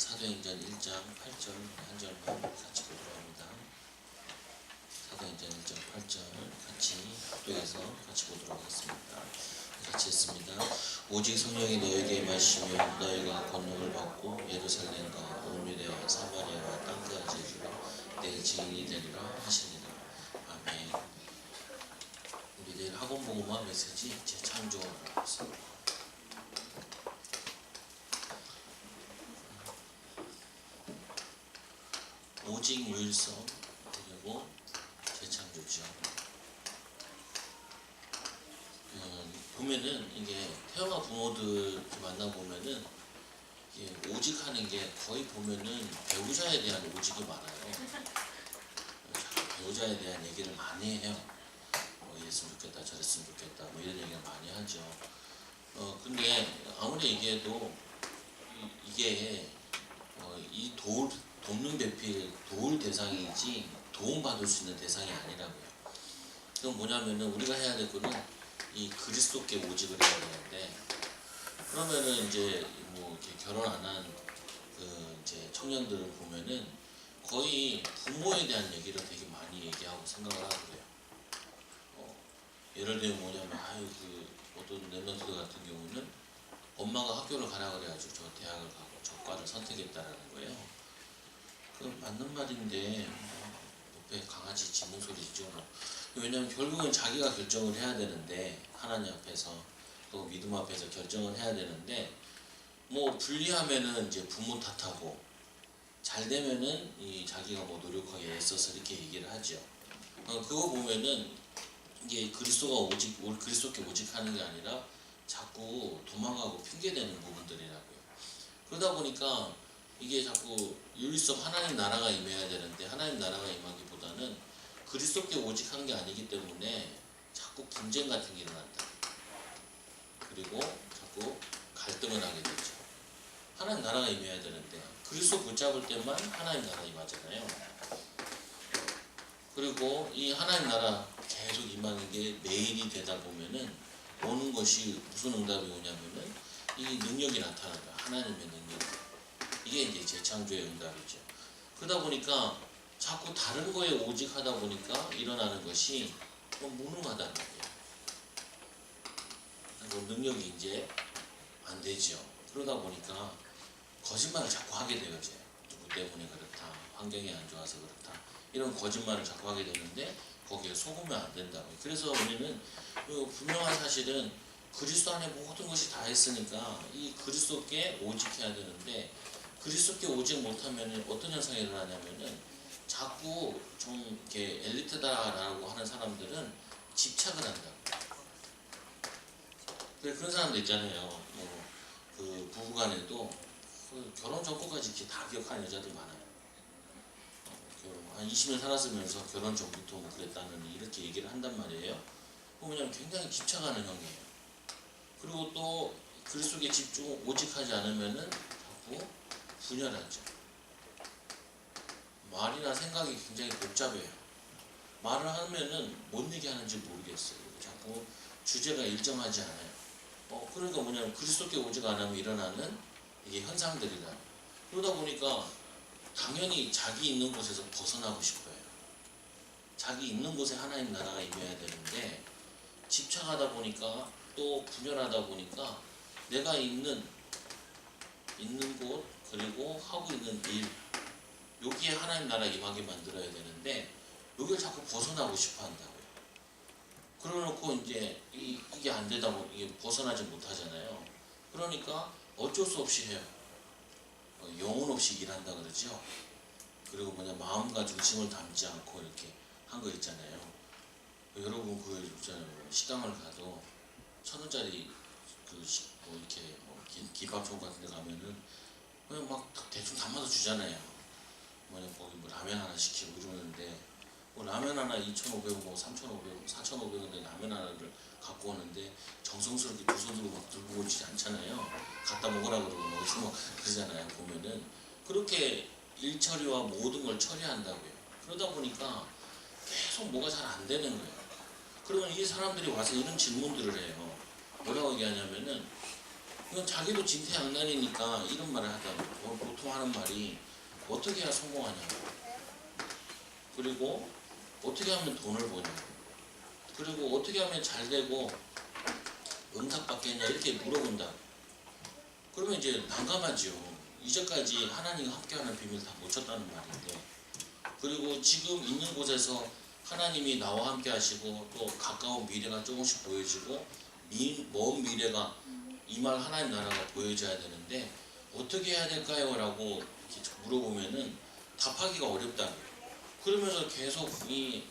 사도행전 1장 8절 한 절만 같이 보도록 합니다. 사도행전 1장 8절 같이 합독해서 같이 보도록 하겠습니다. 같이 했습니다. 오직 성령이 너에게 임하시면 너희가 권능을 받고 예루살렘과 온 유대와 사마리아와 땅까지 이르러 내 증인이 되리라 하시니라. 아멘. 우리 내일 학원복음화 메시지 재창조를 하겠습니다. 오직 유일성 그리고 재창조죠. 보면은 이게 태어나 부모들 만나보면은 이게 오직 하는 게 거의 보면은 배우자에 대한 오직이 많아요. 배우자에 대한 얘기를 많이 해요. 뭐 이랬으면 좋겠다 저랬으면 좋겠다 뭐 이런 얘기를 많이 하죠. 근데 아무리 얘기해도 이게 이 돕는 배필 도울 대상이지 도움받을 수 있는 대상이 아니라고요. 그건 뭐냐면은 우리가 해야 될 거는 이 그리스도께 오직을 해야 되는데, 그러면은 이제 뭐 이렇게 결혼 안 한 그 이제 청년들을 보면은 거의 부모에 대한 얘기를 되게 많이 얘기하고 생각을 하고 그래요. 예를 들면 뭐냐면 그 어떤 랩런트들 같은 경우는 엄마가 학교를 가라 그래가지고 저 대학을 가고 저 과를 선택했다라는 거예요. 그 맞는 말인데 옆에 강아지 짖는 소리죠. 왜냐하면 결국은 자기가 결정을 해야 되는데, 하나님 앞에서 또 믿음 앞에서 결정을 해야 되는데, 뭐 불리하면은 이제 부모 탓하고 잘 되면은 이 자기가 뭐 노력하게 애써서 이렇게 얘기를 하죠. 그거 보면은 이게 그리스도께 오직하는 게 아니라 자꾸 도망가고 핑계대는 부분들이라고요. 그러다 보니까 이게 자꾸 유일성 하나님 나라가 임해야 되는데, 하나님 나라가 임하기보다는 그리스도께 오직한 게 아니기 때문에 자꾸 분쟁 같은 게 일어난다. 그리고 자꾸 갈등을 하게 되죠. 하나님 나라가 임해야 되는데 그리스도 붙잡을 때만 하나님 나라 임하잖아요. 그리고 이 하나님 나라 계속 임하는 게 매일이 되다 보면은 오는 것이 무슨 응답이 오냐면은 이 능력이 나타난다. 하나님의 능력. 이게 이제 재창조의 응답이죠. 그러다 보니까 자꾸 다른 거에 오직하다 보니까 일어나는 것이 무능하다는 거예요. 능력이 이제 안 되죠. 그러다 보니까 거짓말을 자꾸 하게 되죠. 누구 때문에 그렇다, 환경이 안 좋아서 그렇다, 이런 거짓말을 자꾸 하게 되는데 거기에 속으면 안 된다고. 그래서 우리는 분명한 사실은 그리스도 안에 모든 것이 다 했으니까 이 그리스도께 오직해야 되는데, 그리스도께 오직 못하면 어떤 현상이 일어나냐면은 자꾸 좀 이렇게 엘리트다라고 하는 사람들은 집착을 한다고. 그런 사람들 있잖아요. 그 부부간에도 결혼 전까지 이렇게 다 기억하는 여자들 많아요. 한 20년 살았으면서 결혼 전부터 뭐 그랬다는 이렇게 얘기를 한단 말이에요. 왜냐면 굉장히 집착하는 형이에요. 그리고 또 그리스도께 집중 오직하지 않으면은 자꾸 분열하죠. 말이나 생각이 굉장히 복잡해요. 말을 하면은 뭔 얘기하는지 모르겠어요. 자꾸 주제가 일정하지 않아요. 그러니까 뭐냐면 그리스도께 오직 안 하면 일어나는 이게 현상들이라. 그러다 보니까 당연히 자기 있는 곳에서 벗어나고 싶어요. 자기 있는 곳에 하나님 나라가 임해야 되는데 집착하다 보니까 또 분열하다 보니까 내가 있는 곳 그리고 하고 있는 일, 여기에 하나님 나라 임하게 만들어야 되는데 여기를 자꾸 벗어나고 싶어 한다고요. 그러놓고 이제 이게 안 되다 보면 이게 벗어나지 못하잖아요. 그러니까 어쩔 수 없이 해요. 영혼 없이 일한다 그러죠. 그리고 마음 가지고 짐을 담지 않고 이렇게 한 거 있잖아요. 여러분 그 있잖아요. 식당을 가도 1,000원짜리 뭐 이렇게 김밥집 같은 데 가면은 그냥 막 대충 담아서 주잖아요. 거기 뭐 라면 하나 시키고 이러는데 뭐 라면 하나 2,500원, 뭐 3,500원, 4,500원대 라면 하나를 갖고 오는데 정성스럽게 두 손으로 막 들고 오지 않잖아요. 갖다 먹으라 그러고 뭐 그러잖아요. 보면은 그렇게 일 처리와 모든 걸 처리한다고요. 그러다 보니까 계속 뭐가 잘 안 되는 거예요. 그러면 이 사람들이 와서 이런 질문들을 해요. 뭐라고 얘기하냐면은 이건 자기도 진퇴양난이니까 이런 말을 하다 보통 하는 말이 어떻게 해야 성공하냐고, 그리고 어떻게 하면 돈을 버냐고, 그리고 어떻게 하면 잘 되고 응답받겠냐 이렇게 물어본다. 그러면 이제 난감하죠. 이제까지 하나님과 함께하는 비밀 다 놓쳤다는 말인데, 그리고 지금 있는 곳에서 하나님이 나와 함께 하시고 또 가까운 미래가 조금씩 보여지고 먼 미래가 임할 하나님 나라가 보여져야 되는데 어떻게 해야 될까요? 라고 이렇게 물어보면은 답하기가 어렵다. 그러면서 계속 이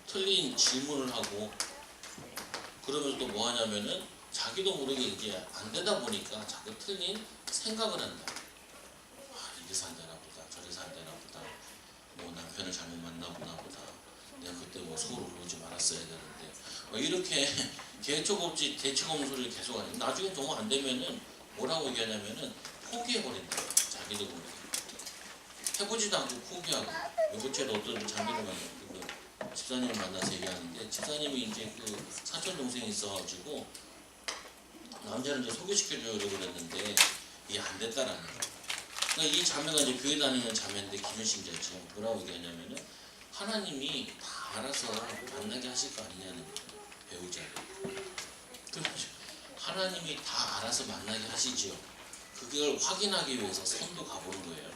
틀린 질문을 하고, 그러면서 또 뭐 하냐면은 자기도 모르게 이제 안 되다 보니까 자꾸 틀린 생각을 한다. 아, 이래서 안 되나 보다, 저래서 안 되나 보다, 뭐 남편을 잘못 만나보나 보다, 내가 그때 뭐 서울 올라오지 말았어야 되는데, 이렇게 계획 없이 대책 없는 소리를 계속 하니 나중에 정말 안 되면은 뭐라고 얘기하냐면은 포기해버린다. 자기도 모르게 해보지도 않고 포기하고. 이번 주에도 어떤 장면을 만났고 그 집사님을 만나서 얘기하는데, 집사님이 이제 그 사촌 동생이 있어가지고 남자를 이제 소개시켜주려고 그랬는데 이게 안 됐다라는 거예요. 그러니까 이 자매가 이제 교회 다니는 자매인데 기존신자죠. 뭐라고 얘기하냐면은 하나님이 다 알아서 만나게 하실 거 아니냐는 거예요. 배우자를. 그렇죠. 하나님이 다 알아서 만나게 하시지요. 그걸 확인하기 위해서 선도 가보는 거예요.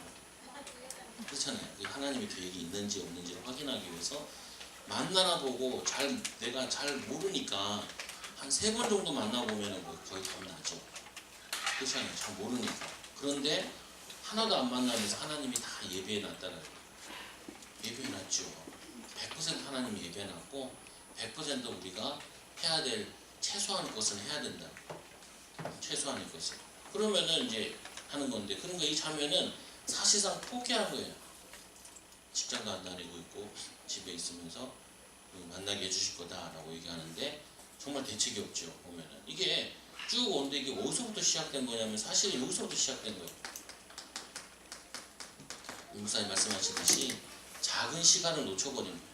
그렇잖아요. 하나님의 계획이 있는지 없는지를 확인하기 위해서 만나나 보고, 내가 잘 모르니까 한 3번 정도 만나보면 뭐 거의 답 나죠. 그렇잖아요. 잘 모르니까. 그런데 하나도 안 만나면서 하나님이 다 예배해 놨다는 거예요. 예배해 놨죠. 100% 하나님이 예배해 놨고 100% 우리가 해야 될 최소한 것은 해야 된다. 최소한의 것을. 그러면은 이제 하는 건데, 그러니까 이 자매는 사실상 포기한 거예요. 직장도 안 다니고 있고 집에 있으면서 만나게 해주실 거다라고 얘기하는데 정말 대책이 없죠. 보면은 이게 쭉 오는데 이게 어디서부터 시작된 거냐면 사실 여기서부터 시작된 거예요. 목사님 말씀하시듯이 작은 시간을 놓쳐버린 거예요.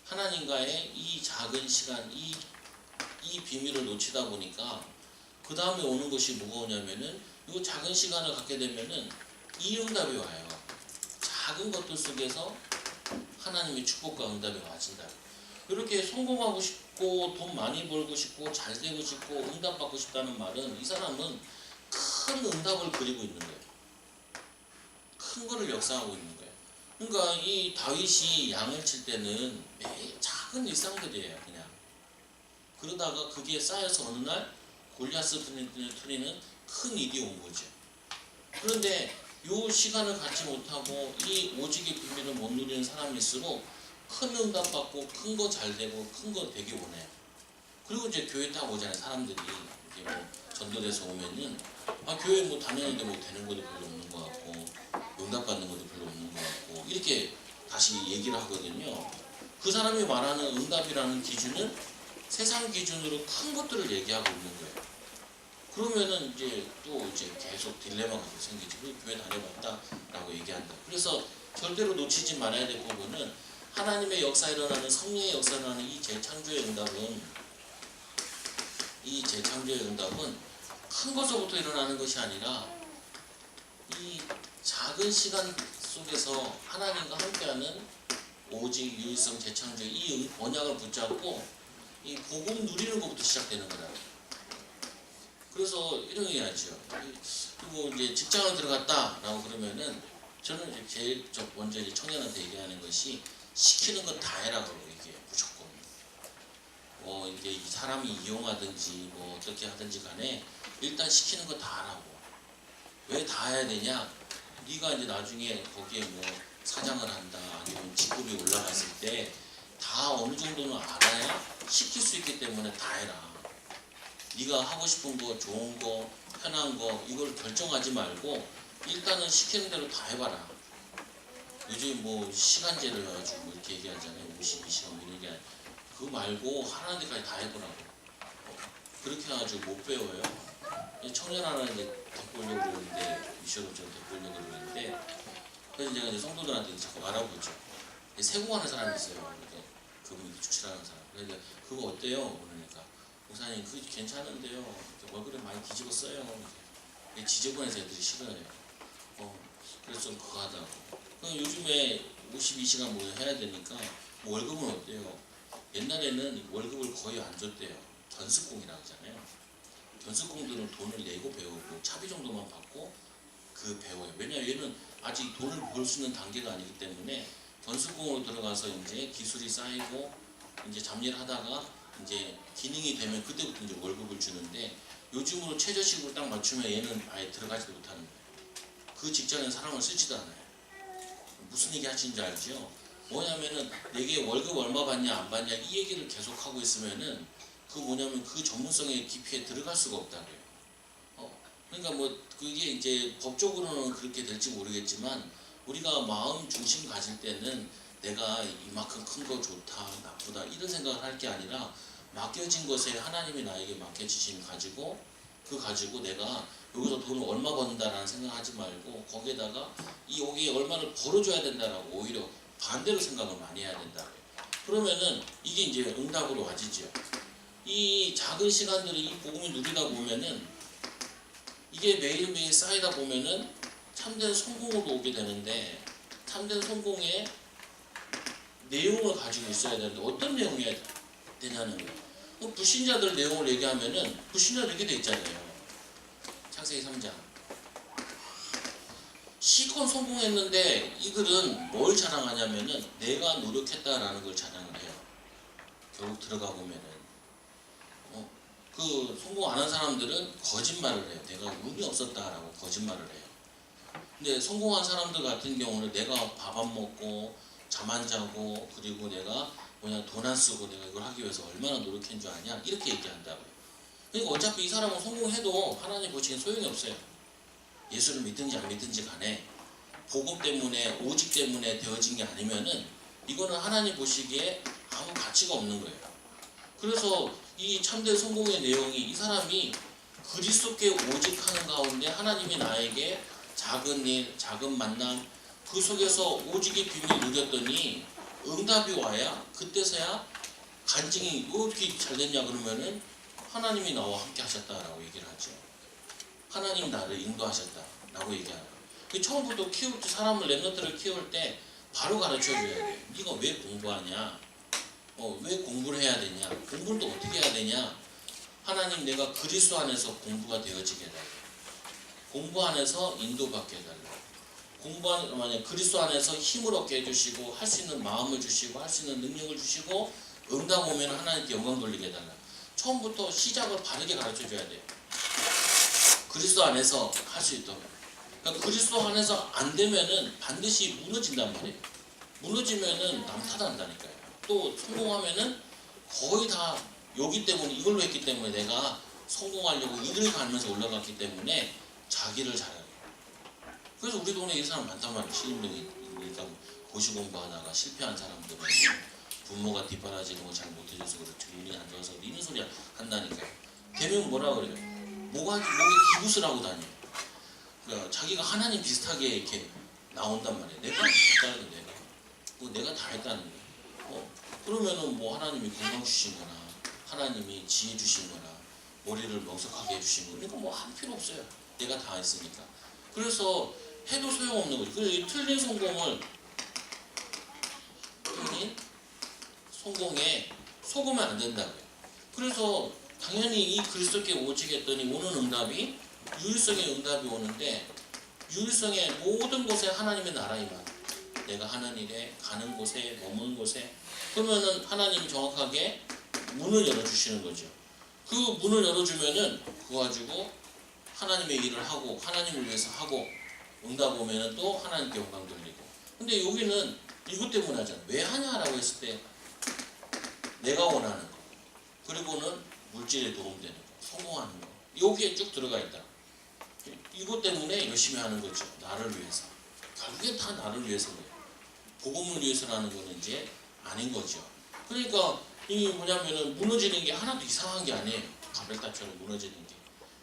하나님과의 이 작은 시간, 이 비밀을 놓치다 보니까 그 다음에 오는 것이 무거우냐면은 이 작은 시간을 갖게 되면은 이 응답이 와요. 작은 것들 속에서 하나님의 축복과 응답이 와진다. 이렇게 성공하고 싶고 돈 많이 벌고 싶고 잘 되고 싶고 응답받고 싶다는 말은 이 사람은 큰 응답을 그리고 있는 거예요. 큰 거를 역사하고 있는 거예요. 그러니까 이 다윗이 양을 칠 때는 매일 작은 일상들이에요. 그냥 그러다가 그게 쌓여서 어느 날 골리앗을 틀리는 큰 일이 온 거죠. 그런데 이 시간을 갖지 못하고 이 오직의 비밀을 못 누리는 사람일수록 큰 응답받고 큰 거 잘 되고 큰 거 되게 원해요. 그리고 이제 교회 딱 오잖아요. 사람들이 이렇게 뭐 전도돼서 오면은 교회 뭐 다니는데 뭐 되는 것도 별로 없는 것 같고 응답받는 것도 별로 없는 것 같고 이렇게 다시 얘기를 하거든요. 그 사람이 말하는 응답이라는 기준은 세상 기준으로 큰 것들을 얘기하고 있는 거예요. 그러면은 이제 또 이제 계속 딜레마가 생기지. 왜 교회 다녀봤다라고 얘기한다. 그래서 절대로 놓치지 말아야 될 부분은 하나님의 역사에 일어나는 성령의 역사에 일어나는 이 재창조의 응답은 큰 것으로부터 일어나는 것이 아니라 이 작은 시간 속에서 하나님과 함께하는 오직 유일성 재창조의 이 언약을 붙잡고 이 복음 누리는 것부터 시작되는 거다. 그래서 이런 얘기 하죠. 그리고 이제 직장을 들어갔다라고 그러면은 저는 이제 제일 먼저 이제 청년한테 얘기하는 것이 시키는 건 다 해라고 얘기해요. 무조건. 이제 이 사람이 이용하든지 뭐 어떻게 하든지 간에 일단 시키는 거 다 하라고. 왜 다 해야 되냐? 네가 이제 나중에 거기에 뭐 사장을 한다 아니면 직급이 올라갔을 때 다 어느 정도는 알아야 시킬 수 있기 때문에 다 해라. 네가 하고 싶은 거, 좋은 거, 편한 거 이걸 결정하지 말고 일단은 시키는 대로 다 해봐라. 요즘 뭐 시간제를 가지고 뭐 이렇게 얘기하잖아요. 52시간 뭐 이런 게 그거 말고 하라는 데까지 다 해보라고. 그렇게 해가지고 못 배워요. 청년 하나 이제 데리고 오려고 그러는데 미션을 좀 데리고 오려고 그러는데 그래서 제가 이제 성도들한테 자꾸 말하고있죠. 세공하는 사람이 있어요. 이렇게 그분이 추출하는 사람. 그래서 그거 어때요? 그러니까 목사님 그게 괜찮은데요. 월급을 많이 뒤집었어요. 이게 지저분해서 애들이 싫어해요. 좀 그하다고. 요즘에 52시간 뭐 해야 되니까 뭐 월급은 어때요? 옛날에는 월급을 거의 안 줬대요. 견습공이라고 하잖아요. 견습공들은 돈을 내고 배우고 차비 정도만 받고 그 배워요. 왜냐하면 얘는 아직 돈을 벌 수 있는 단계가 아니기 때문에 견습공으로 들어가서 이제 기술이 쌓이고 이제 잡일을 하다가 이제 기능이 되면 그때부터 이제 월급을 주는데 요즘으로 최저시급을 딱 맞추면 얘는 아예 들어가지도 못하는 거예요. 그 직장에 사람을 쓰지도 않아요. 무슨 얘기 하시는지 알죠? 뭐냐면은 내게 월급 얼마 받냐 안 받냐 이 얘기를 계속 하고 있으면은 그 뭐냐면 그 전문성의 깊이에 들어갈 수가 없다고요. 그러니까 뭐 그게 이제 법적으로는 그렇게 될지 모르겠지만 우리가 마음 중심 가질 때는 내가 이만큼 큰 거 좋다 나쁘다 이런 생각을 할 게 아니라 맡겨진 것에 하나님이 나에게 맡겨주신 가지고 그 가지고 내가 여기서 돈을 얼마 번다라는 생각하지 말고 거기에다가 여기에 얼마를 벌어줘야 된다라고 오히려 반대로 생각을 많이 해야 된다. 그러면은 이게 이제 응답으로 와지죠. 이 작은 시간들을 이 복음을 누리다 보면은 이게 매일매일 쌓이다 보면은 참된 성공으로 오게 되는데 참된 성공의 내용을 가지고 있어야 되는데 어떤 내용이어야 되냐는 거예요. 불신자들 내용을 얘기하면은 불신자들 이렇게 돼 있잖아요. 창세기 3장. 시컷 성공했는데 이들은 뭘 자랑하냐면은 내가 노력했다라는 걸 자랑을 해요. 결국 들어가 보면은 그 성공 안 한 사람들은 거짓말을 해요. 내가 운이 없었다라고 거짓말을 해요. 근데 성공한 사람들 같은 경우는 내가 밥 안 먹고 잠 안 자고 그리고 내가 돈 안 쓰고 내가 이걸 하기 위해서 얼마나 노력한 줄 아냐 이렇게 얘기한다고요. 그러니까 어차피 이 사람은 성공해도 하나님 보시기엔 소용이 없어요. 예수를 믿든지 안 믿든지 간에 복음 때문에 오직 때문에 되어진 게 아니면은 이거는 하나님 보시기에 아무 가치가 없는 거예요. 그래서 이 참된 성공의 내용이 이 사람이 그리스도께 오직 하는 가운데 하나님이 나에게 작은 일, 작은 만남 그 속에서 오직의 비밀을 누렸더니 응답이 와야 그때서야 간증이 어떻게 잘 됐냐 그러면은 하나님이 나와 함께 하셨다라고 얘기를 하죠. 하나님이 나를 인도하셨다라고 얘기하는 거예요. 처음부터 키울 때 사람을 랩런트를 키울 때 바로 가르쳐줘야 돼요. 네가 왜 공부하냐? 왜 공부를 해야 되냐? 공부를 또 어떻게 해야 되냐? 하나님 내가 그리스도 안에서 공부가 되어지게 해달라. 공부 안에서 인도받게 해달라. 만약 그리스도 안에서 힘을 얻게 해주시고 할 수 있는 마음을 주시고 할 수 있는 능력을 주시고 응답 오면 하나님께 영광 돌리게 해달라. 처음부터 시작을 바르게 가르쳐줘야 돼요. 그리스도 안에서 할 수 있도록. 그러니까 그리스도 안에서 안 되면은 반드시 무너진단 말이에요. 무너지면은 남 탓한다니까요. 또 성공하면은 거의 다 여기 때문에 이걸로 했기 때문에 내가 성공하려고 이를 가면서 올라갔기 때문에 자기를 잘해요. 그래서 우리 동네에 이 사람 많단 말이에요. 신임력이 그러니까 고시 공부하다가 실패한 사람들은 부모가 뒷바라지는 거 잘 못해줘서 그렇지 운이 안 좋아서 이런 소리 한다니까요. 대명 뭐라 그래요? 목에 기붓을 하고 다녀요. 그러니까 자기가 하나님 비슷하게 이렇게 나온단 말이에요. 내가 했다는 내가 다 했다는 거예요. 그러면은 뭐 하나님이 건강 주신 거나 하나님이 지혜 주신 거나 머리를 명석하게 해주신 거 그러니까 뭐 할 필요 없어요. 내가 다 했으니까. 그래서 해도 소용없는 거죠. 그래서 틀린 성공에 속으면 안 된다고요. 그래서 당연히 이 그리스도께 오직 했더니 오는 응답이 유일성의 응답이 오는데 유일성의 모든 곳에 하나님의 나라이만 내가 하는 일에 가는 곳에 머무는 곳에 그러면은 하나님이 정확하게 문을 열어주시는 거죠. 그 문을 열어주면은 그거 가지고 하나님의 일을 하고 하나님을 위해서 하고 응답 오면은 또 하나님께 영광 돌리고. 근데 여기는 이것 때문에 하잖아. 왜 하냐라고 했을 때 내가 원하는 거 그리고는 물질에 도움되는 거 성공하는 거 여기에 쭉 들어가 있다. 이것 때문에 열심히 하는 거죠. 나를 위해서. 결국엔 다 나를 위해서예요. 복음을 위해서라는 거는 이제 아닌 거죠. 그러니까 이 뭐냐면은 무너지는 게 하나도 이상한 게 아니에요. 가벨탑처럼 무너지는 게.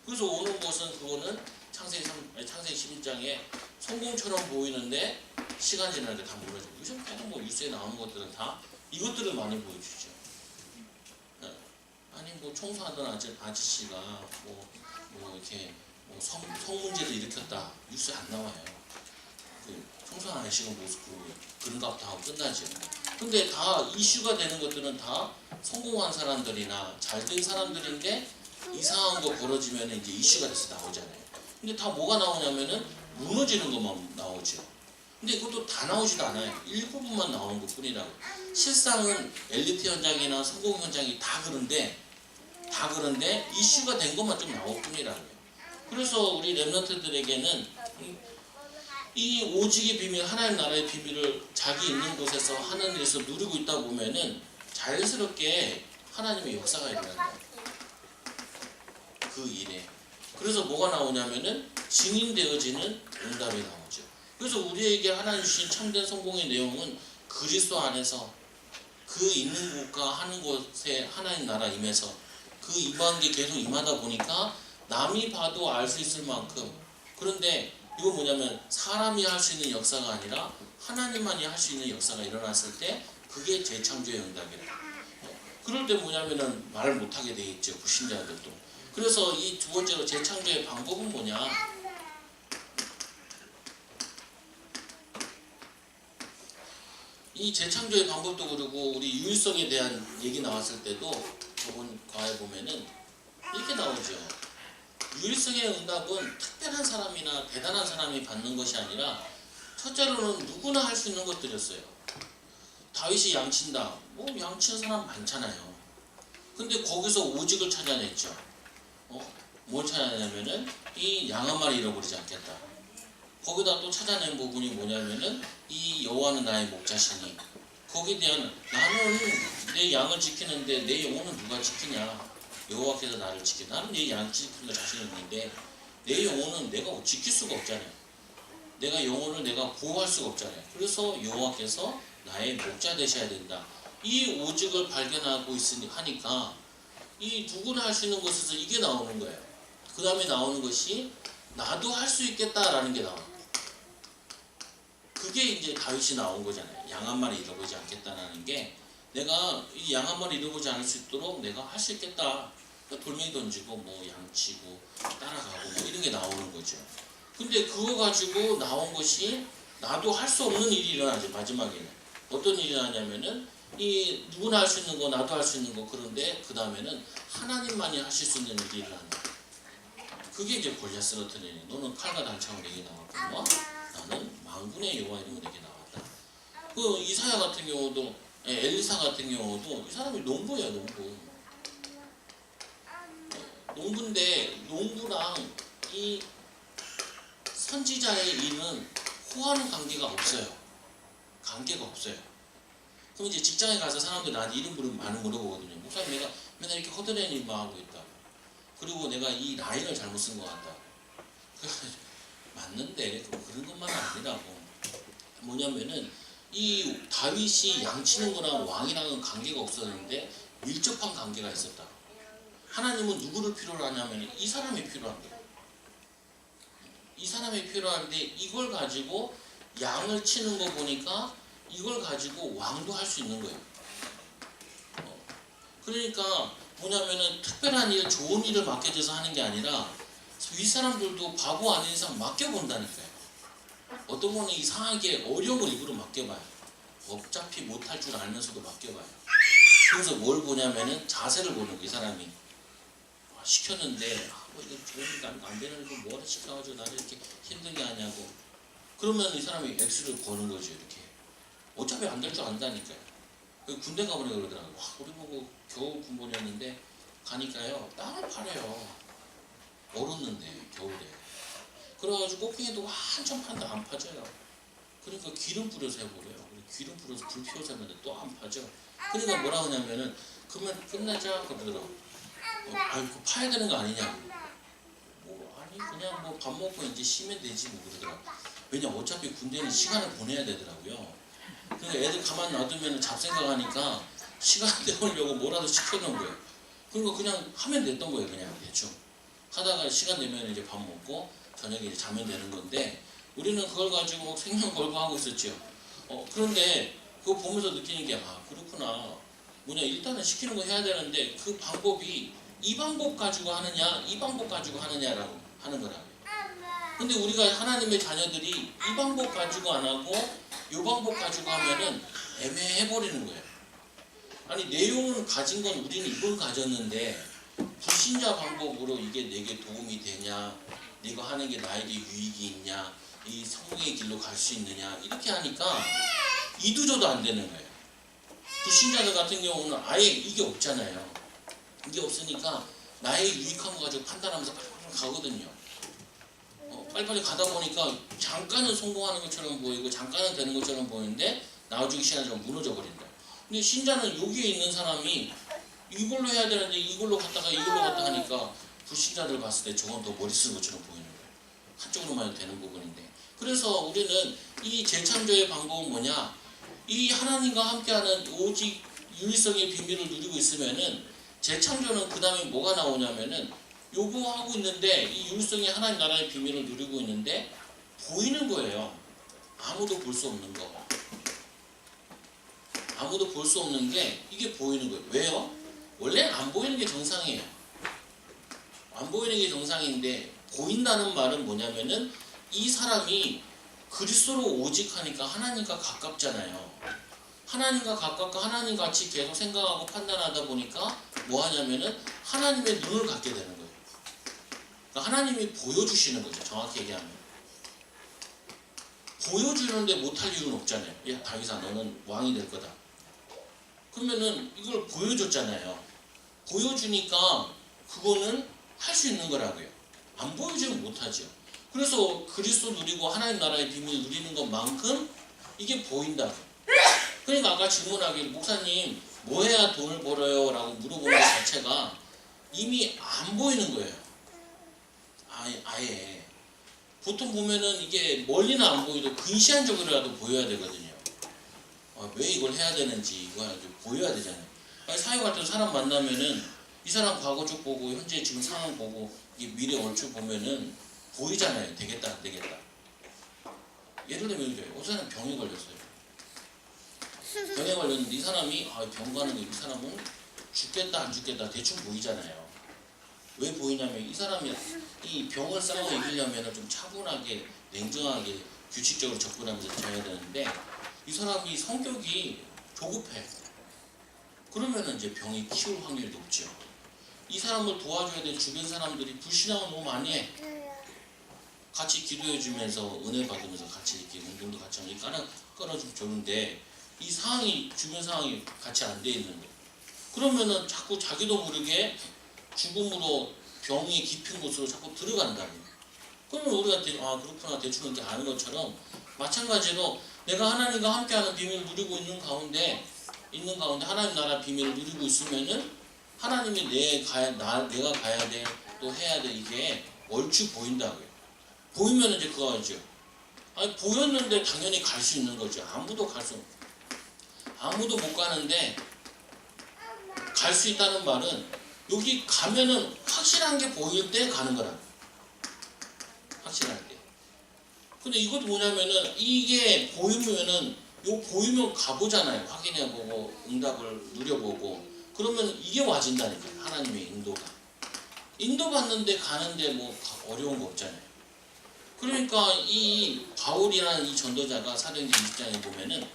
그래서 오는 것은 그거는 창세기 11장에 성공처럼 보이는데 시간 지나니까 다 무너지고 요즘 그냥 뭐 뉴스에 나오는 것들은 다 이것들을 많이 보여주죠. 아니 뭐 청소하던 아저씨가 뭐 이렇게 성 문제를 일으켰다 뉴스에 안 나와요. 그 멕시코 모스크로 그런 값도 하고 끝나죠. 근데 다 이슈가 되는 것들은 다 성공한 사람들이나 잘된 사람들인데 이상한 거 벌어지면 이제 이슈가 돼서 나오잖아요. 근데 다 뭐가 나오냐면은 무너지는 것만 나오죠. 근데 그것도 다 나오지도 않아요. 일부분만 나오는 것 뿐이라고. 실상은 엘리트 현장이나 성공 현장이 다 그런데 이슈가 된 것만 좀 나올 뿐이라고요. 그래서 우리 렘넌트들에게는 이 오직의 비밀, 하나님 나라의 비밀을 자기 있는 곳에서 하는 일에서 누리고 있다 보면은 자연스럽게 하나님의 역사가 일어나는 거예요. 그 일에. 그래서 뭐가 나오냐면은 증인되어지는 응답이 나오죠. 그래서 우리에게 하나님 주신 참된 성공의 내용은 그리스도 안에서 그 있는 곳과 하는 곳에 하나님 나라 임해서 그 임한 게 계속 임하다 보니까 남이 봐도 알 수 있을 만큼. 그런데 이건 뭐냐면 사람이 할 수 있는 역사가 아니라 하나님만이 할 수 있는 역사가 일어났을 때 그게 재창조의 응답이라. 그럴 때 뭐냐면은 말을 못하게 돼 있죠, 불신자들도. 그래서 이 두 번째로 재창조의 방법은 뭐냐? 이 재창조의 방법도 그러고 우리 유일성에 대한 얘기 나왔을 때도 저번 과에 보면은 이렇게 나오죠. 유일성의 응답은 특별한 사람이나 대단한 사람이 받는 것이 아니라 첫째로는 누구나 할 수 있는 것들이었어요. 다윗이 양친다. 뭐 양치는 사람 많잖아요. 근데 거기서 오직을 찾아냈죠. 뭘 찾아내냐면은 이 양 한 마리 잃어버리지 않겠다. 거기다 또 찾아낸 부분이 뭐냐면은 이 여호와는 나의 목자시니 거기에 대한 나는 내 양을 지키는데 내 영혼은 누가 지키냐. 여호와께서 나를 지켜. 나는 내 양 지키는 거 자신 있는데 내 영혼은 내가 지킬 수가 없잖아요. 내가 영혼을 내가 보호할 수가 없잖아요. 그래서 여호와께서 나의 목자 되셔야 된다. 이 오직을 발견하고 하니까 이 누구나 할 수 있는 곳에서 이게 나오는 거예요. 그 다음에 나오는 것이 나도 할 수 있겠다라는 게 나와요. 그게 이제 다윗이 나온 거잖아요. 양 한 마리 잃어보지 않겠다라는 게 내가 이 양 한 마리 잃어보지 않을 수 있도록 내가 할 수 있겠다. 돌멩이 던지고 뭐 양치고 따라가고 뭐 이런 게 나오는 거죠. 근데 그거 가지고 나온 것이 나도 할 수 없는 일이 일어나죠. 마지막에는 어떤 일이 일어나냐면은 이 누구나 할 수 있는 거 나도 할 수 있는 거. 그런데 그 다음에는 하나님만이 하실 수 있는 일이 일어난다. 그게 이제 골리앗 쓰러뜨리니 너는 칼과 단창으로 내게 나왔구나. 나는 만군의 여호와 이름으로 내게 나왔다. 그 이사야 같은 경우도 엘리사 같은 경우도 이 사람이 농부예요. 농부인데 농부랑 이 선지자의 일은 호하는 관계가 없어요. 그럼 이제 직장에 가서 사람들이 나한테 이름 많이 물어보거든요. 목사님 내가 맨날 이렇게 허드렛 일만 하고 있다. 그리고 내가 이 라인을 잘못 쓴 것 같다. 맞는데 그런 것만 아니라고. 뭐냐면은 이 다윗이 양치는 거랑 왕이랑은 관계가 없었는데 밀접한 관계가 있었다. 하나님은 누구를 필요로 하냐면 이 사람이 필요한 거예요. 이 사람이 필요한데 이걸 가지고 양을 치는 거 보니까 이걸 가지고 왕도 할 수 있는 거예요. 그러니까 뭐냐면은 특별한 일, 좋은 일을 맡겨져서 하는 게 아니라 이 사람들도 바보 아닌 이상 맡겨본다니까요. 어떤 분은 이상하게 어려움을 일부러 맡겨봐요. 어차피 못할 줄 알면서도 맡겨봐요. 그래서 뭘 보냐면은 자세를 보는 거예요. 이 사람이 시켰는데 뭐 이거 좋으니까 안 되는 거 뭐라 시켜가지고 나를 이렇게 힘들게 하냐고. 그러면 이 사람이 X를 거는 거죠. 이렇게 어차피 안 될 줄 안다니까요. 군대 가보니까 그러더라고요. 와, 우리 보고 겨울 군번이었는데 가니까요 땅을 파래요. 얼었는데 겨울에. 그래가지고 꽃갱이도 한참 파는데 안 파져요. 그러니까 기름 뿌려서 해버려요. 기름 뿌려서 불 피워서 하는데 또 안 파져. 그러니까 뭐라 하냐면은 그러면 끝내자 그러더라고. 그 파야 되는 거 아니냐고. 뭐 아니 그냥 뭐 밥 먹고 이제 쉬면 되지 뭐 그러더라고. 왜냐 어차피 군대는 시간을 보내야 되더라고요. 그러니까 애들 가만 놔두면 잡생각하니까 시간 때우려고 뭐라도 시켜놓은 거예요. 그러니까 그냥 하면 됐던 거예요. 그냥 대충 하다가 시간 되면 이제 밥 먹고 저녁에 이제 자면 되는 건데 우리는 그걸 가지고 생명 걸고 하고 있었죠. 그런데 그거 보면서 느끼는 게 그렇구나. 뭐냐 일단은 시키는 거 해야 되는데 그 방법이 이 방법 가지고 하느냐 이 방법 가지고 하느냐라고 하는 거라고요. 근데 우리가 하나님의 자녀들이 이 방법 가지고 안 하고 이 방법 가지고 하면은 애매해버리는 거예요. 아니 내용은 가진 건 우리는 이걸 가졌는데 불신자 방법으로 이게 내게 도움이 되냐, 이거 하는 게 나에게 유익이 있냐, 이 성공의 길로 갈 수 있느냐 이렇게 하니까 이도저도 안 되는 거예요. 불신자들 같은 경우는 아예 이게 없잖아요. 이게 없으니까 나의 유익한 거 가지고 판단하면서 빨리빨리 가거든요. 빨리빨리 가다 보니까 잠깐은 성공하는 것처럼 보이고 잠깐은 되는 것처럼 보이는데 나중에 시간이 좀 무너져 버린다. 근데 신자는 여기에 있는 사람이 이걸로 해야 되는데 이걸로 갔다가 이걸로 갔다 하니까 불신자들 봤을 때 저건 더 머리 쓰는 것처럼 보이는 거예요. 한쪽으로만 되는 부분인데. 그래서 우리는 이 재창조의 방법은 뭐냐? 이 하나님과 함께하는 오직 유일성의 비밀을 누리고 있으면은 재창조는 그 다음에 뭐가 나오냐면은 요거 하고 있는데 이 유일성의 하나님 나라의 비밀을 누리고 있는데 보이는 거예요. 아무도 볼 수 없는 거. 아무도 볼 수 없는 게 이게 보이는 거예요. 왜요? 원래 안 보이는 게 정상이에요. 안 보이는 게 정상인데 보인다는 말은 뭐냐면은 이 사람이 그리스도로 오직하니까 하나님과 가깝잖아요. 하나님과 가깝고 하나님 같이 계속 생각하고 판단하다 보니까 뭐 하냐면은 하나님의 눈을 갖게 되는 거예요. 그러니까 하나님이 보여주시는 거죠. 정확히 얘기하면. 보여주는데 못할 이유는 없잖아요. 야, 다윗아 너는 왕이 될 거다. 그러면은 이걸 보여줬잖아요. 보여주니까 그거는 할 수 있는 거라고요. 안 보여주면 못하죠. 그래서 그리스도 누리고 하나님 나라의 비밀 누리는 것만큼 이게 보인다. 그러니까 아까 질문하길 목사님 뭐 해야 돈을 벌어요? 라고 물어보는 것 자체가 이미 안 보이는 거예요. 아예. 보통 보면은 이게 멀리는 안 보이도 근시안적으로라도 보여야 되거든요. 왜 이걸 해야 되는지 이거 보여야 되잖아요. 사회 같은 사람 만나면은 이 사람 과거 쭉 보고 현재 지금 상황 보고 이 미래 얼추 보면은 보이잖아요. 되겠다 안 되겠다. 예를 들면 이거예요. 어떤 사람 병에 걸렸어요. 병에 걸렸는데 이 사람이 병 가는 거 이 사람은 죽겠다 안 죽겠다 대충 보이잖아요. 왜 보이냐면 이 사람이 이 병을 싸워 이기려면 좀 차분하게 냉정하게 규칙적으로 접근하면서 져야 되는데 이 사람이 성격이 조급해. 그러면은 이제 병이 키울 확률이 높죠. 이 사람을 도와줘야 될 주변 사람들이 불신앙을 너무 많이 해. 같이 기도해주면서 은혜 받으면서 같이 이렇게 운동도 같이 하면 깔아주면 좋은데 이 상황이 주변 상황이 같이 안 돼 있는 거예요. 그러면은 자꾸 자기도 모르게 죽음으로 병이 깊은 곳으로 자꾸 들어간다는 거예요. 그러면 우리가 그렇구나 대충 이렇게 아는 것처럼 마찬가지로 내가 하나님과 함께하는 비밀을 누리고 있는 가운데 하나님 나라 비밀을 누리고 있으면은 하나님이 내가 가야 돼 또 해야 돼 이게 얼추 보인다고요. 보이면 이제 그거죠. 보였는데 당연히 갈 수 있는 거죠. 아무도 못 가는데 갈 수 있다는 말은 여기 가면은 확실한 게 보일 때 가는 거라. 확실할 때. 근데 이것도 뭐냐면은 이게 보이면은 보이면 가보잖아요. 확인해보고 응답을 누려보고 그러면 이게 와진다니까요. 하나님의 인도가. 인도받는데 가는데 뭐 어려운 거 없잖아요. 그러니까 이 바울이라는 이 전도자가 사도행전 20장에 보면은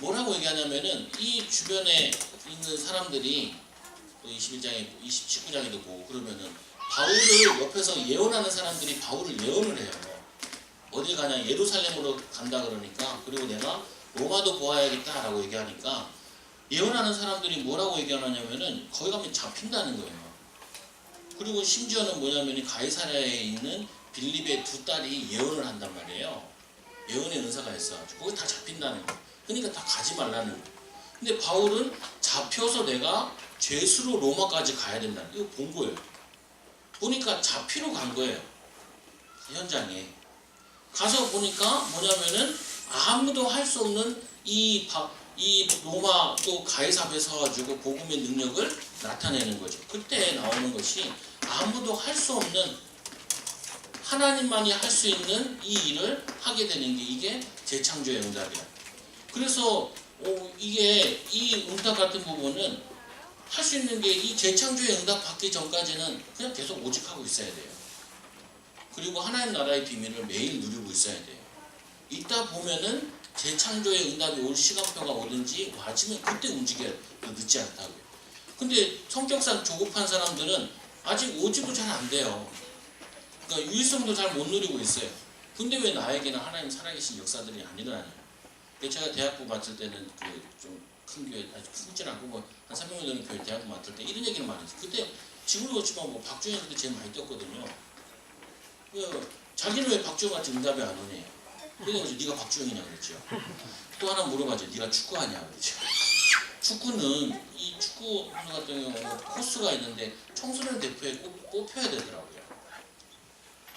뭐라고 얘기하냐면은 이 주변에 있는 사람들이 21장에 19장에도 보고 그러면은 바울을 옆에서 예언하는 사람들이 바울을 예언을 해요. 어디 가냐 예루살렘으로 간다 그러니까 그리고 내가 로마도 보아야겠다라고 얘기하니까 예언하는 사람들이 뭐라고 얘기하냐면은 거기 가면 잡힌다는 거예요. 그리고 심지어는 뭐냐면 가이사랴에 있는 빌립의 두 딸이 예언을 한단 말이에요. 예언의 은사가 있어가지고 거기 다 잡힌다는 거예요. 그러니까 다 가지 말라는 거예요. 근데 바울은 잡혀서 내가 죄수로 로마까지 가야 된다는 거예요. 이거 본 거예요. 보니까 잡히러 간 거예요. 현장에. 가서 보니까 뭐냐면은 아무도 할 수 없는 이 로마 또 가이사 앞에 서가지고 복음의 능력을 나타내는 거죠. 그때 나오는 것이 아무도 할 수 없는 하나님만이 할 수 있는 이 일을 하게 되는 게 이게 재창조의 응답이야. 그래서 이게 이 응답 같은 부분은 할 수 있는 게 이 재창조의 응답 받기 전까지는 그냥 계속 오직하고 있어야 돼요. 그리고 하나님 나라의 비밀을 매일 누리고 있어야 돼요. 이따 보면은 재창조의 응답이 올 시간표가 오든지 맞으면 그때 움직여요. 늦지 않다고요. 근데 성격상 조급한 사람들은 아직 오지도 잘 안 돼요. 그러니까 유일성도 잘 못 누리고 있어요. 근데 왜 나에게는 하나님 살아계신 역사들이 안 일어나냐. 제가 대학부 맡을 때는 그 좀 큰 교회, 아주 크진 않고 뭐 한 300명 되는 교회 대학부 맡을 때 이런 얘기를 많이 했어요. 그때 지금도 그렇지만 뭐 박주영이 그때 제일 많이 떴거든요. 자기는 왜 박주영 같이 응답이 안 오냐. 그래서 네가 박주영이냐 그랬죠. 또 하나 물어봐죠. 네가 축구하냐 그랬죠. 축구는 이 축구 같은 경우는 코스가 있는데 청소년 대표에 뽑혀야 되더라고요.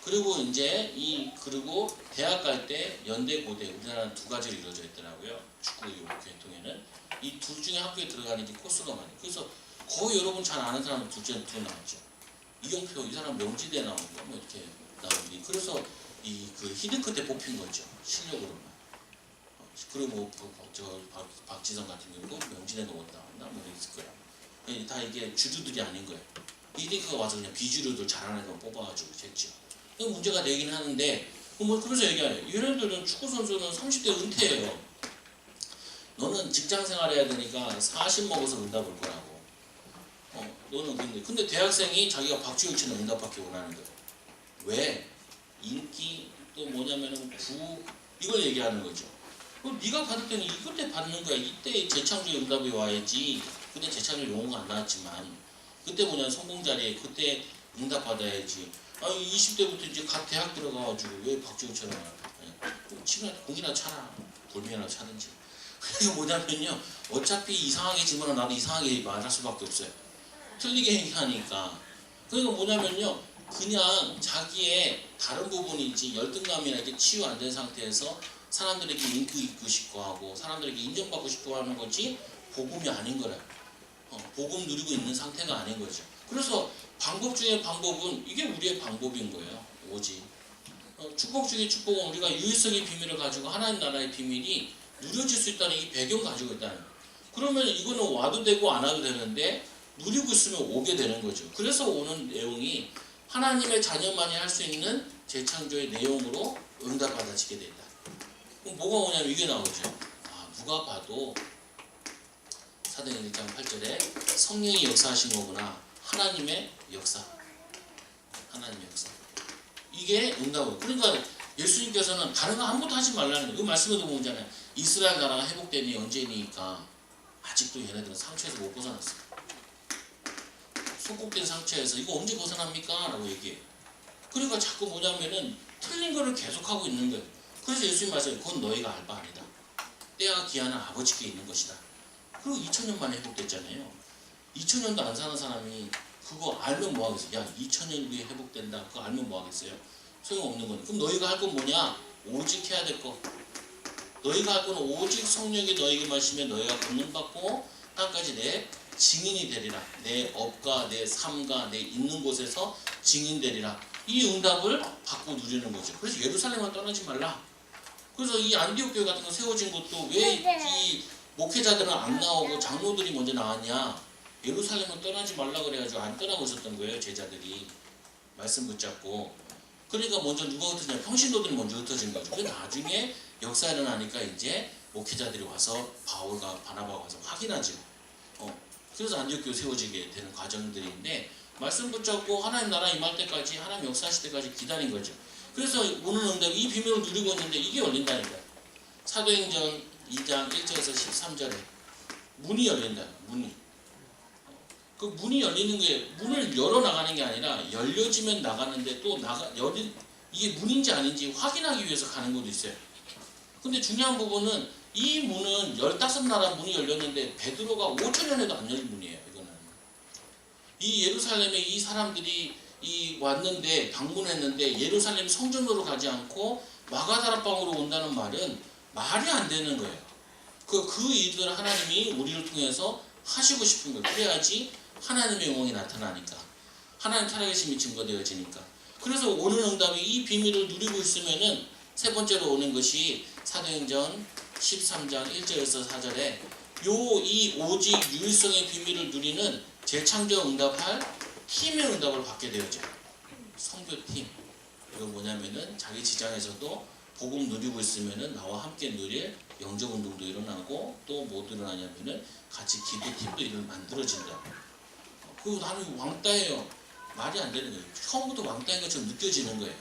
그리고 이제 그리고 대학 갈 때 연대 고대 우리나라는 두 가지로 이루어져 있더라고요. 축구 교통에는 이 둘 중에 학교에 들어가는 게 코스가 많아요. 그래서 거의 여러분 잘 아는 사람은 둘 나왔죠. 이경표 이 사람 명지대 나온 거 뭐 이렇게 나오니 그래서 그 히든크때 뽑힌 거죠. 실력으로만. 그리고 박지성 같은 경우도 명지대 나왔나 뭐 있을 거예요. 다 이게 주류들이 아닌 거예요. 히든크가 와서 그냥 비주류들 잘하는 애만 뽑아가지고 했죠. 문제가 되긴 하는데 뭐 그래서 얘기하네요. 얘네들은 축구 선수는 30대 은퇴해요. 너는 직장 생활해야 되니까 40 먹어서 응답 올 거라고. 너는 근데 대학생이 자기가 박주영처럼 응답받기 원하는 거예요. 왜? 인기 또 뭐냐면은 이걸 얘기하는 거죠. 네가 받을 때는 이때 받는 거야. 이때 재창조 응답이 와야지. 근데 재창조 용어가 안 나왔지만 그때 뭐냐 성공 자리에 그때 응답 받아야지. 20대부터 이제 갓 대학 들어가가지고 왜 박지훈처럼 공이나 차라 돌멩이나 차든지. 그게 뭐냐면요 어차피 이상하게 질문은 나도 이상하게 말할 수밖에 없어요. 틀리게 얘기하니까. 그러니까 뭐냐면요 그냥 자기의 다른 부분이지 열등감이나 이렇게 치유 안 된 상태에서 사람들에게 인기 있고 싶고 하고 사람들에게 인정받고 싶고 하는 거지 복음이 아닌 거라. 복음 누리고 있는 상태가 아닌 거죠. 그래서 방법 중에 방법은 이게 우리의 방법인 거예요. 오직 축복 중에 축복은 우리가 유일성의 비밀을 가지고 하나님 나라의 비밀이 누려질 수 있다는 이 배경 가지고 있다는 거예요. 그러면 이거는 와도 되고 안 와도 되는데 누리고 있으면 오게 되는 거죠. 그래서 오는 내용이 하나님의 자녀만이 할 수 있는 재창조의 내용으로 응답받아지게 된다. 그럼 뭐가 오냐면 이게 나오죠. 누가 봐도 사도행전 1장 8절에 성령이 역사하신 거구나. 하나님의 역사. 하나님의 역사. 이게 응답이에요. 그러니까 예수님께서는 다른 거 아무것도 하지 말라는 거예요. 그 말씀에도 보잖아요. 이스라엘 나라가 회복되니 언제니까 아직도 얘네들은 상처에서 못 벗어났어요. 속국된 상처에서 이거 언제 벗어납니까? 라고 얘기해요. 그러니까 자꾸 뭐냐면은 틀린 거를 계속하고 있는 거예요. 그래서 예수님 말씀에 그건 너희가 알 바 아니다. 때와 기한은 아버지께 있는 것이다. 그리고 2000년 만에 회복됐잖아요. 2000년도 안 사는 사람이 그거 알면 뭐 하겠어요? 야 2000년 뒤에 회복된다. 그거 알면 뭐 하겠어요? 소용없는 건. 그럼 너희가 할 건 뭐냐? 오직 해야 될 거. 너희가 할 건 오직 성령이 너희에게 마시면 너희가 권능받고 땅까지 내 증인이 되리라. 내 업과 내 삶과 내 있는 곳에서 증인되리라. 이 응답을 받고 누리는 거죠. 그래서 예루살렘을 떠나지 말라. 그래서 이 안디옥 교회 같은 거 세워진 것도 왜 이 목회자들은 안 나오고 장로들이 먼저 나왔냐? 예루살렘을 떠나지 말라 그래가지고 안 떠나고 있었던 거예요. 제자들이 말씀 붙잡고. 그러니까 먼저 누가 흩어지냐? 평신도들이 먼저 흩어진 거죠. 근데 나중에 역사 일어나니까 이제 목회자들이 와서 바울과 바나바가 와서 확인하죠. 그래서 안디옥 교회 세워지게 되는 과정들인데 말씀 붙잡고 하나님 나라 임할 때까지 하나님 역사하실 때까지 기다린 거죠. 그래서 오늘 응답 이 비밀을 누리고 있는데 이게 열린다니까요. 사도행전 2장 1절에서 13절에 문이 열린다. 문이. 그 문이 열리는 게 문을 열어 나가는 게 아니라 열려지면 나가는데 또 이게 문인지 아닌지 확인하기 위해서 가는 것도 있어요. 근데 중요한 부분은 이 문은 15나라 문이 열렸는데 베드로가 5천년에도 안 열린 문이에요. 이거는 이 예루살렘에 이 사람들이 왔는데 방문했는데 예루살렘 성전으로 가지 않고 마가다락방으로 온다는 말은 말이 안 되는 거예요. 그 일을 하나님이 우리를 통해서 하시고 싶은 거예요. 그래야지 하나님의 영광이 나타나니까 하나님 살아계심이 증거되어지니까. 그래서 오는 응답이 이 비밀을 누리고 있으면은 세 번째로 오는 것이 사도행전 13장 1절에서 4절에 이 오직 유일성의 비밀을 누리는 재창조 응답할 팀의 응답을 받게 되어져요. 선교팀. 이건 뭐냐면은 자기 직장에서도 복음 누리고 있으면은 나와 함께 누릴 영적 운동도 일어나고 또 뭐 일어나냐면은 같이 기도팀도 만들어진다. 그리고 나는 왕따예요. 말이 안 되는 거예요. 처음부터 왕따인 것처럼 느껴지는 거예요.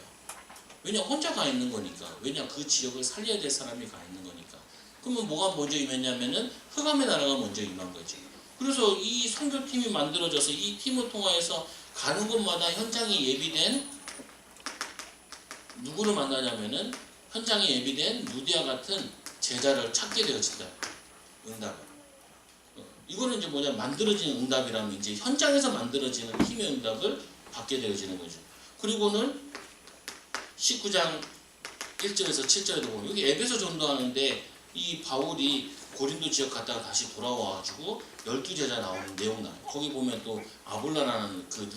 왜냐 혼자 가 있는 거니까. 왜냐 그 지역을 살려야 될 사람이 가 있는 거니까. 그러면 뭐가 먼저 임했냐면은 흑암의 나라가 먼저 임한 거죠. 그래서 이 선교팀이 만들어져서 이 팀을 통하여서 가는 곳마다 현장에 예비된 누구를 만나냐면은 현장에 예비된 루디아 같은 제자를 찾게 되어진다. 응답. 이거는 이제 뭐냐 만들어지는 응답이라면 이제 현장에서 만들어지는 힘의 응답을 받게 되어지는 거죠. 그리고는 19장 1절에서 7절에도 보면 여기 에베소 전도하는데 이 바울이 고린도 지역 갔다가 다시 돌아와가지고 12제자 나오는 내용 나와요. 거기 보면 또 아볼로라는 그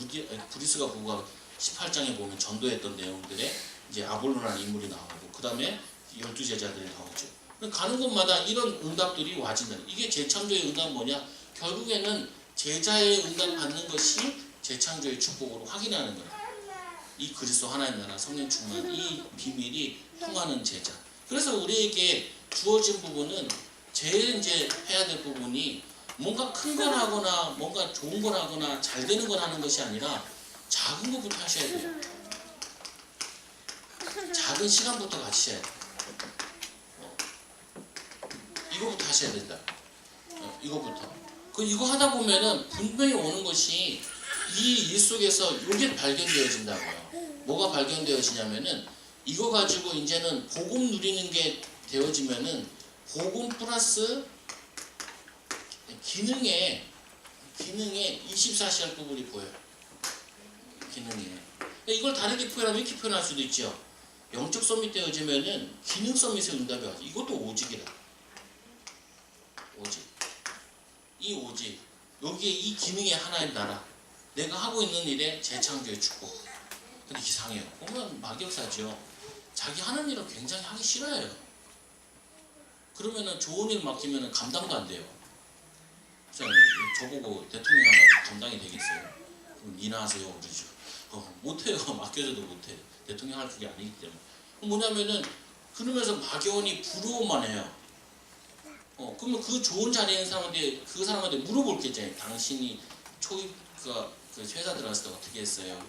브리스가 부부가 18장에 보면 전도했던 내용들에 이제 아볼로라는 인물이 나오고 그 다음에 12제자들이 나오죠. 가는 곳마다 이런 응답들이 와진다. 이게 재창조의 응답은 뭐냐? 결국에는 제자의 응답 받는 것이 재창조의 축복으로 확인하는 거예요. 이 그리스도 하나님 나라 성령 충만 이 비밀이 통하는 제자. 그래서 우리에게 주어진 부분은 제일 이제 해야 될 부분이 뭔가 큰 걸 하거나 뭔가 좋은 걸 하거나 잘 되는 걸 하는 것이 아니라 작은 것부터 하셔야 돼요. 작은 시간부터 가지셔야 돼요. 이거부터 하셔야 된다. 이거부터. 이거 하다 보면은 분명히 오는 것이 이 일 속에서 이게 발견되어진다고요. 뭐가 발견되어지냐면은 이거 가지고 이제는 복음 누리는 게 되어지면은 복음 플러스 기능에 24시간 부분이 보여요. 기능에. 이걸 다르게 표현하면 이렇게 표현할 수도 있죠. 영적 서밋 되어지면은 기능 서밋의 응답이 와요. 이것도 오직이다. 오직. 이 오직. 여기에 이 기능의 하나의 나라. 내가 하고 있는 일에 재창조의 축복. 근데 이상해요. 보면 막역사죠. 자기 하는 일을 굉장히 하기 싫어해요. 그러면은 좋은 일 맡기면은 감당도 안 돼요. 저보고 대통령 하나 감당이 되겠어요? 그럼 니나 하세요. 그러죠. 못해요. 맡겨줘도 못해. 대통령 할 그게 아니기 때문에. 뭐냐면은 그러면서 막연히 부러워만 해요. 그러면 그 좋은 자리에 있는 사람한테 그 사람한테 물어볼 게 있잖아요. 당신이 그 회사 들어갔을 때 어떻게 했어요?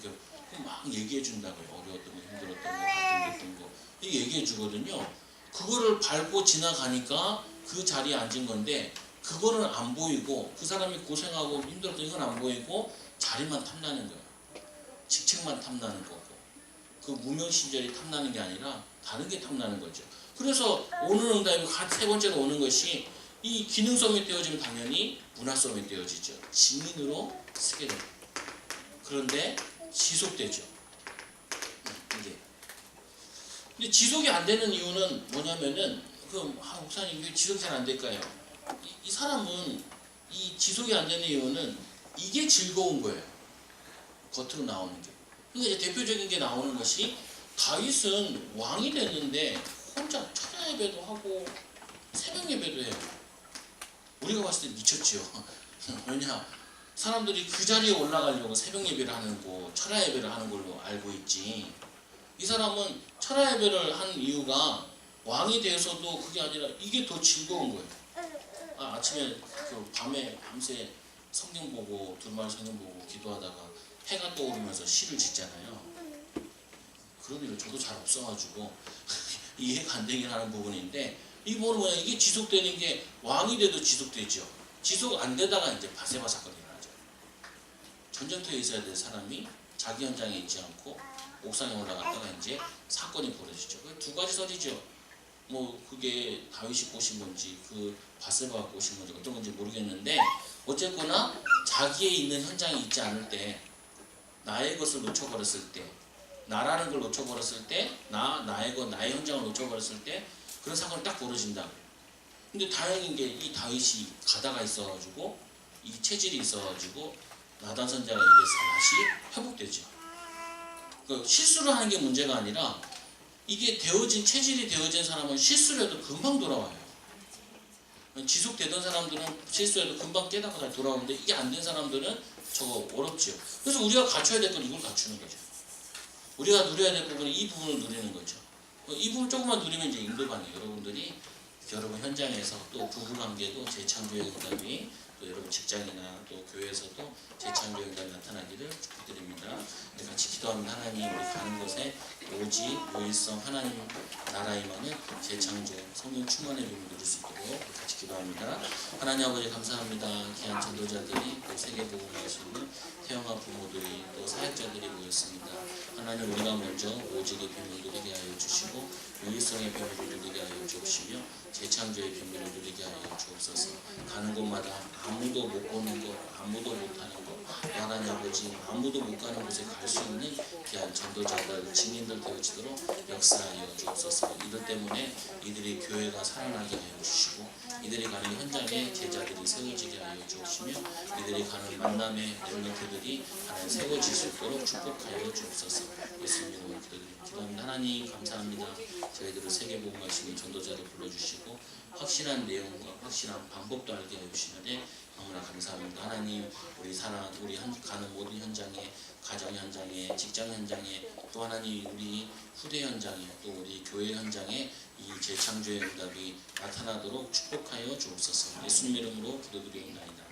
막 얘기해 준다고요. 어려웠던 거, 힘들었던 거, 갈등됐던 거. 얘기해 주거든요. 그거를 밟고 지나가니까 그 자리에 앉은 건데 그거는 안 보이고 그 사람이 고생하고 힘들었던 이건 안 보이고 자리만 탐나는 거예요. 직책만 탐나는 거고 그 무명신절이 탐나는 게 아니라 다른 게 탐나는 거죠. 그래서 오늘 응답이 세 번째로 오는 것이 이 기능성이 되어지면 당연히 문화성이 되어지죠. 증인으로 쓰게 됩니다. 그런데 지속되죠. 이게. 근데 지속이 안 되는 이유는 뭐냐면은 목사님 왜 지속이 잘 안 될까요? 이 사람은 이 지속이 안 되는 이유는 이게 즐거운 거예요. 겉으로 나오는 게. 그러니까 이제 대표적인 게 나오는 것이 다윗은 왕이 됐는데 혼자 철야 예배도 하고 새벽 예배도 해요. 우리가 봤을 때 미쳤죠. 왜냐? 사람들이 그 자리에 올라가려고 새벽 예배를 하는 거, 철야 예배를 하는 걸로 알고 있지. 이 사람은 철야 예배를 한 이유가 왕이 되어서도 그게 아니라 이게 더 즐거운 거예요. 아침에 밤새 성경 보고 두루마리 성경 보고 기도하다가 해가 떠오르면서 시를 짓잖아요. 그런 일은 저도 잘 없어가지고 이해가 안 되긴 하는 부분인데 이게 뭐냐 이게 지속되는 게 왕이 돼도 지속되죠. 지속 안 되다가 이제 바세바 사건이 일어나죠. 전쟁터에 있어야 될 사람이 자기 현장에 있지 않고 옥상에 올라갔다가 이제 사건이 벌어지죠. 두 가지 설이죠. 그게 다윗이 꼬신 건지 그 바세바가 꼬신 건지 어떤 건지 모르겠는데 어쨌거나 자기의 있는 현장에 있지 않을 때 나의 것을 놓쳐버렸을 때 나라는 걸 놓쳐버렸을 때 나의 현장을 놓쳐버렸을 때 그런 사건이 딱 벌어진다. 근데 다행인 게 이 다윗이 가다가 있어가지고 이 체질이 있어가지고 나단 선자가 이게 다시 회복되죠. 그러니까 실수를 하는 게 문제가 아니라 이게 체질이 되어진 사람은 실수를 해도 금방 돌아와요. 지속되던 사람들은 실수해도 금방 깨닫고 다시 돌아오는데 이게 안 된 사람들은 저거 어렵죠. 그래서 우리가 갖춰야 될 건 이걸 갖추는 거죠. 우리가 누려야 될 부분은 이 부분을 누리는 거죠. 이 부분 조금만 누리면 이제 인도반이에요. 여러분들이 여러분 현장에서 또 부부관계도 재창조의 응답이 또 여러분 직장이나 또 교회에서도 재창조의 응답이 나타나기를 축복드립니다. 같이 기도합니다. 하나님, 우리 가는 곳에 오직 유일성 하나님 나라이만은 재창조 성령 충만의 비밀을 누릴 수 있도록 같이 기도합니다. 하나님 아버지 감사합니다. 귀한 전도자들이 또 세계복음을 하시는 태영아 부모들이 또 사역자들이 모였습니다. 하나님, 우리가 먼저 오직의 비밀을 누리게 하여 주시고 유일성의 비밀을 누리게 하여 주시며 재창조의 비밀을 누리게 하여 주옵소서. 가는 곳마다 아무도 못 보는 것, 아무도 못하는 것, 하나님 아버지 아무도 못 가는 곳에 갈 수 있는 귀한 전도자들, 증인들 되어지도록 역사하여 주옵소서. 이들 때문에 이들이 교회가 살아나게 하여 주시고 이들이 가는 현장에 제자들이 세워지게 하여 주시며 이들이 가는 만남의 렘넌트들이 하나님 세워질 수 있도록 축복하여 주옵소서. 예수님으로 기도합니다. 하나님 감사합니다. 저희들을 세계복음하시는 전도자를 불러주시고 확실한 내용과 확실한 방법도 알게 해주시는데 너무나 감사합니다. 하나님, 우리 가는 모든 현장에, 가정 현장에, 직장 현장에, 또 하나님 우리 후대 현장에, 또 우리 교회 현장에 이 재창조의 응답이 나타나도록 축복하여 주옵소서. 예수님 이름으로 기도드리옵나이다.